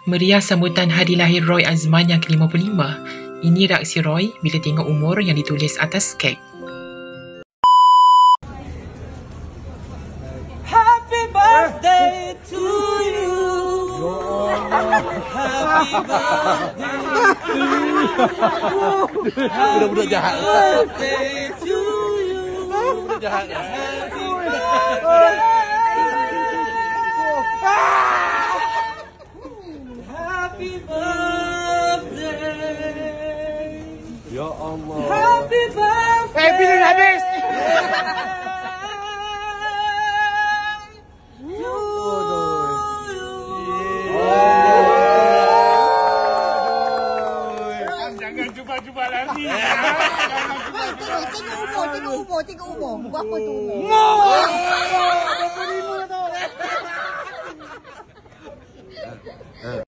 Meriah sambutan hari lahir Roy Azman yang ke-55. Ini reaksi Roy bila tengok umur yang ditulis atas kek. Happy birthday to you. Happy birthday to you. Budak-budak jahat. Birthday to you. Budak jahat. Happy birthday. Happy birthday. Ya Allah. Happy birthday. Bila dah habis? Jangan cuba-cuba lari. Tengok umur. Berapa tu umur?